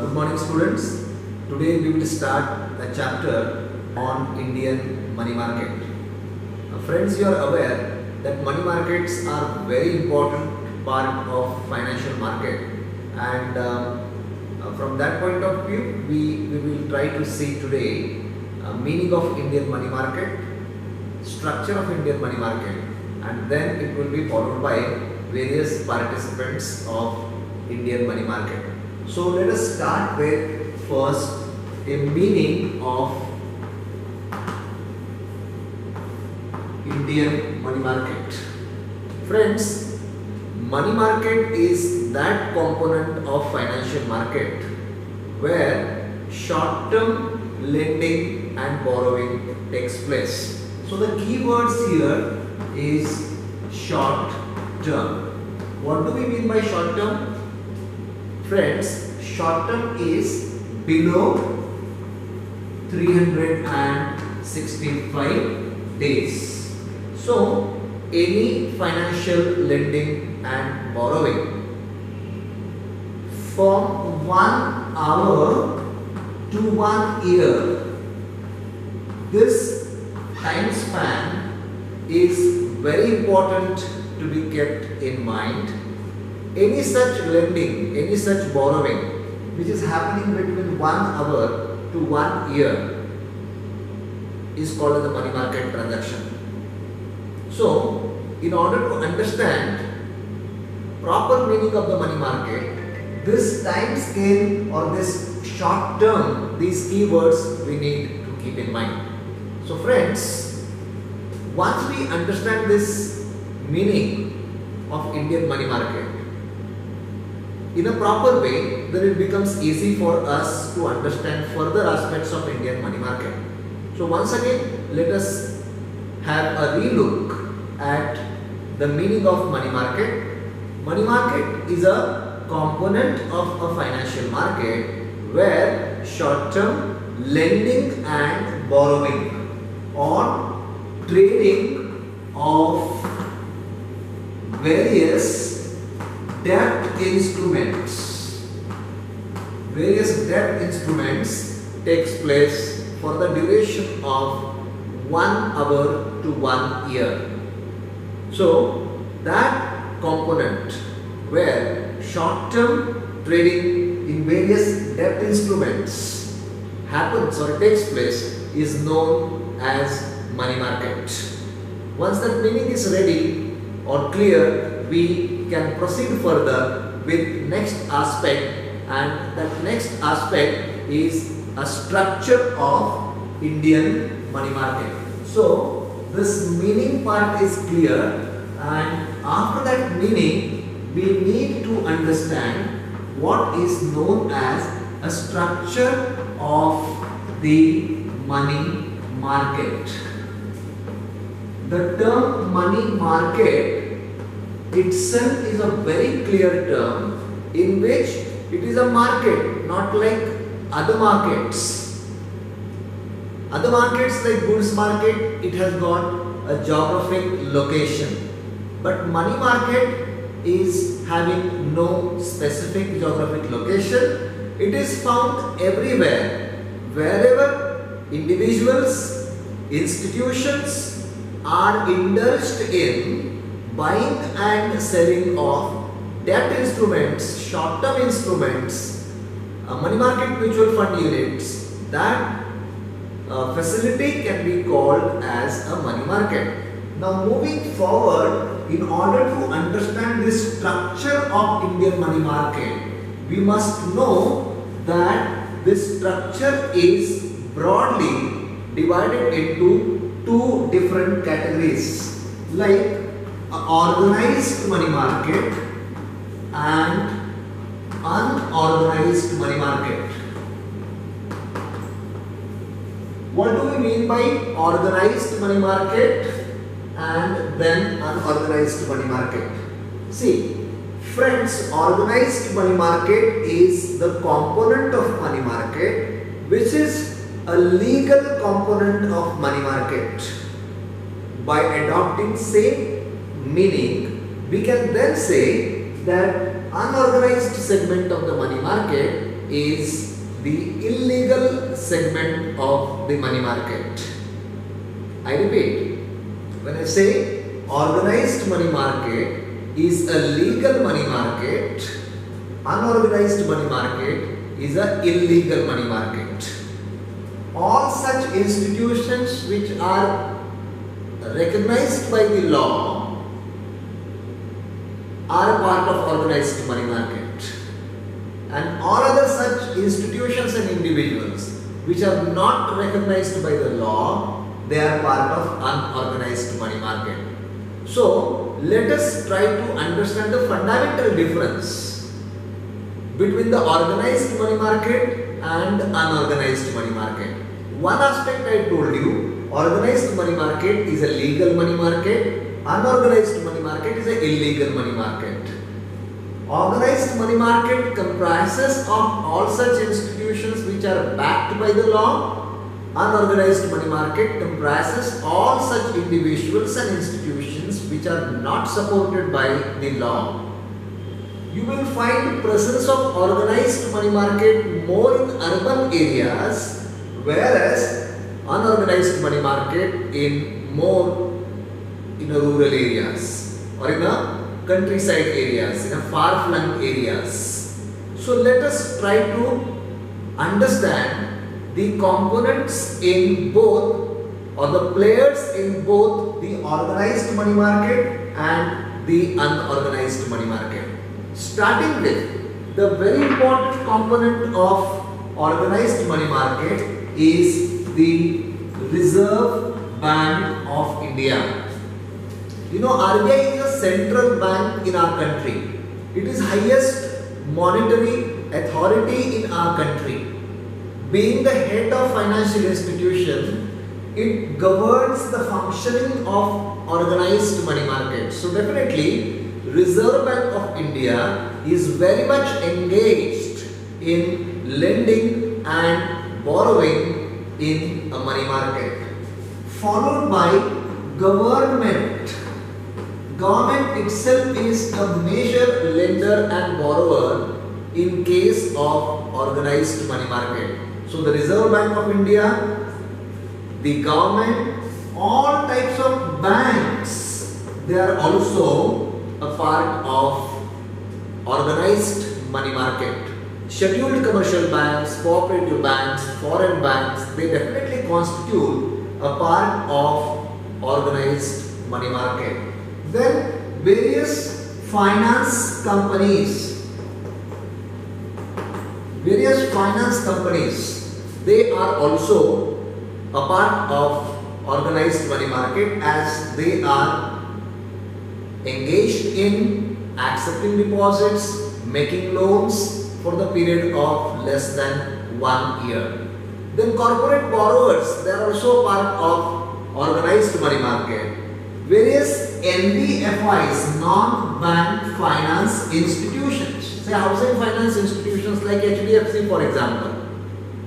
Good morning students. Today we will start a chapter on Indian money market. Friends, you are aware that money markets are very important part of financial market, and from that point of view we will try to see today meaning of Indian money market, structure of Indian money market, and then it will be followed by various participants of Indian money market. So let us start with first a meaning of Indian money market. Friends, money market is that component of financial market where short-term lending and borrowing takes place. So the key words here is short term. What do we mean by short term? Friends, short term is below 365 days. So any financial lending and borrowing from 1 hour to 1 year, this time span is very important to be kept in mind. Any such lending, any such borrowing which is happening between 1 hour to 1 year is called as the money market transaction. So, in order to understand proper meaning of the money market, this time scale or this short term, these keywords we need to keep in mind. So friends, once we understand this meaning of Indian money market in a proper way, then it becomes easy for us to understand further aspects of Indian money market. So once again, let us have a relook at the meaning of money market. Money market is a component of a financial market where short-term lending and borrowing or trading of various debt instruments takes place for the duration of 1 hour to 1 year. So that component where short-term trading in various debt instruments happens or takes place is known as money market. Once that meaning is ready or clear, we can proceed further with next aspect, and that next aspect is a structure of Indian money market. So this meaning part is clear, and after that meaning we need to understand what is known as a structure of the money market. The term money market itself is a very clear term in which it is a market, not like other markets. Other markets like goods market, it has got a geographic location. But money market is having no specific geographic location. It is found everywhere, wherever individuals, institutions are indulged in buying and selling of debt instruments, short-term instruments, money market mutual fund units, that facility can be called as a money market. Now moving forward, in order to understand this structure of Indian money market, we must know that this structure is broadly divided into two different categories, like organized money market and unorganized money market. What do we mean by organized money market and then unorganized money market? See, friends, organized money market is the component of money market which is a legal component of money market. By adopting same meaning, we can then say that unorganized segment of the money market is the illegal segment of the money market. I repeat, when I say organized money market is a legal money market, unorganized money market is a illegal money market. All such institutions which are recognized by the law are a part of organized money market, and all other such institutions and individuals which are not recognized by the law, they are part of unorganized money market. So let us try to understand the fundamental difference between the organized money market and unorganized money market. One aspect I told you, organized money market is a legal money market, unorganized money market is an illegal money market. Organized money market comprises of all such institutions which are backed by the law. Unorganized money market comprises all such individuals and institutions which are not supported by the law. You will find presence of organized money market more in urban areas, whereas unorganized money market in more in rural areas or in a countryside areas, in a far-flung areas. So let us try to understand the components in both, or the players in both the organized money market and the unorganized money market. Starting with the very important component of organized money market is the Reserve Bank of India. You know, RBI is a central bank in our country. It is highest monetary authority in our country. Being the head of financial institution, it governs the functioning of organized money market. So definitely, Reserve Bank of India is very much engaged in lending and borrowing in a money market. Followed by government. Government itself is a major lender and borrower in case of organized money market. So the Reserve Bank of India, the government, all types of banks, they are also a part of organized money market. Scheduled commercial banks, cooperative banks, foreign banks, they definitely constitute a part of organized money market. Then various finance companies, they are also a part of organized money market, as they are engaged in accepting deposits, making loans for the period of less than 1 year. Then corporate borrowers, they are also part of organized money market. Various NBFIs, non-bank finance institutions, say housing finance institutions like HDFC for example,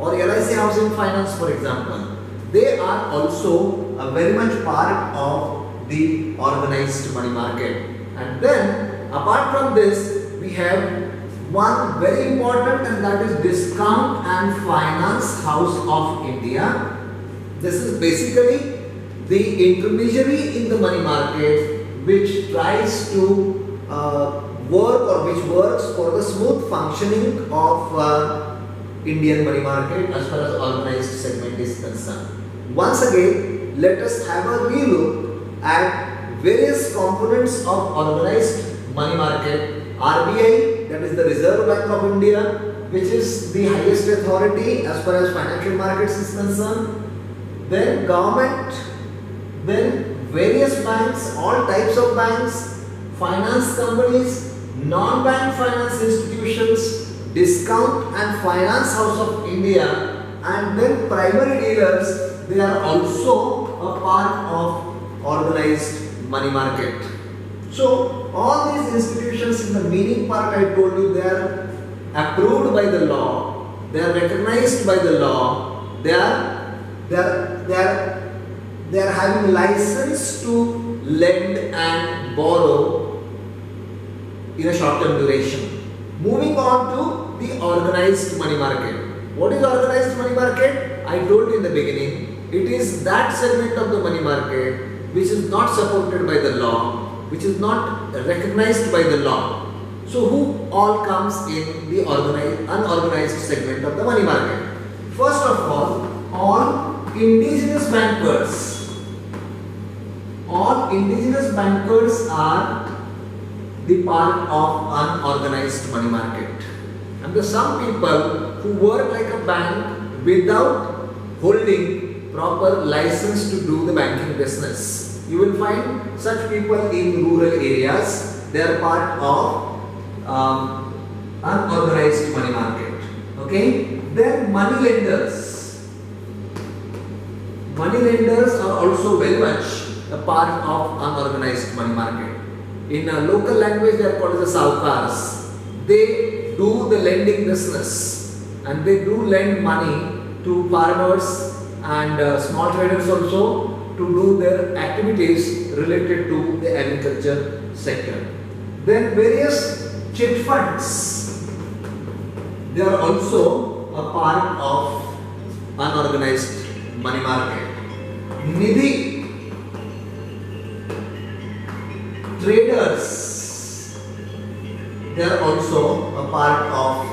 or LIC Housing Finance for example, they are also a very much part of the organized money market. And then apart from this, we have one very important, and that is Discount and Finance House of India. This is basically the intermediary in the money market which tries to work, or which works for the smooth functioning of Indian money market as far as organized segment is concerned. Once again, let us have a relook at various components of organized money market. RBI, that is the Reserve Bank of India, which is the highest authority as far as financial markets is concerned. Then government, then various banks, all types of banks, finance companies, non-bank finance institutions, Discount and Finance House of India, and then primary dealers, they are also a part of organized money market. So all these institutions, in the meaning part I told you, they are approved by the law, they are recognized by the law, they are having license to lend and borrow in a short term duration. Moving on to the organized money market. What is organized money market? I told you in the beginning, it is that segment of the money market which is not supported by the law, which is not recognized by the law. So who all comes in the unorganized segment of the money market? First of all indigenous bankers. All indigenous bankers are the part of unorganized money market. And there are some people who work like a bank without holding proper license to do the banking business. You will find such people in rural areas. They are part of unorganized money market. Okay. Then money lenders. Money lenders are also very much a part of unorganized money market. In a local language, they are called as the saukars. They do the lending business and they do lend money to farmers and small traders also to do their activities related to the agriculture sector. Then various chit funds. They are also a part of unorganized money market. Nidhi traders, they are also a part of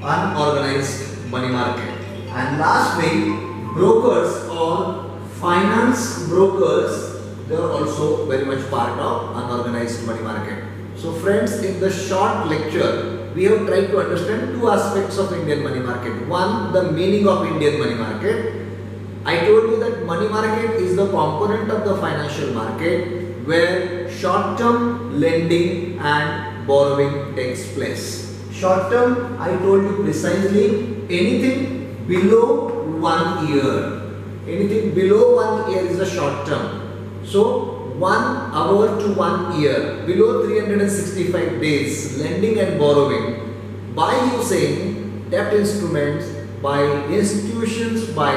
unorganized money market. And lastly, brokers or finance brokers, they are also very much part of unorganized money market. So friends, in the short lecture, we have tried to understand two aspects of Indian money market. One, the meaning of Indian money market. I told you that money market is the component of the financial market where short-term lending and borrowing takes place. Short-term, I told you precisely, anything below 1 year. Anything below 1 year is a short-term. So 1 hour to 1 year, below 365 days, lending and borrowing by using debt instruments, by institutions, by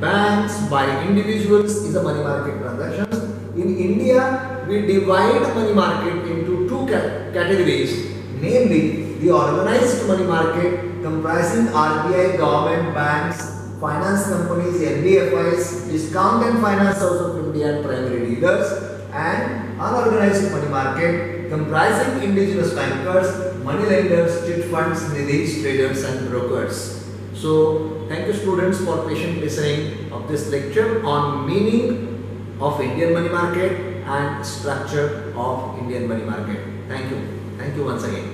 banks, by individuals is a money market transactions. In India, we divide money market into two categories, namely the organized money market comprising RBI, government, banks, finance companies, NBFIs, discount and finance house of India and primary dealers, and unorganized money market comprising indigenous bankers, money lenders, chit funds, nidhis, traders and brokers. So, thank you students for patient listening of this lecture on meaning of Indian money market and structure of Indian money market. Thank you. Thank you once again.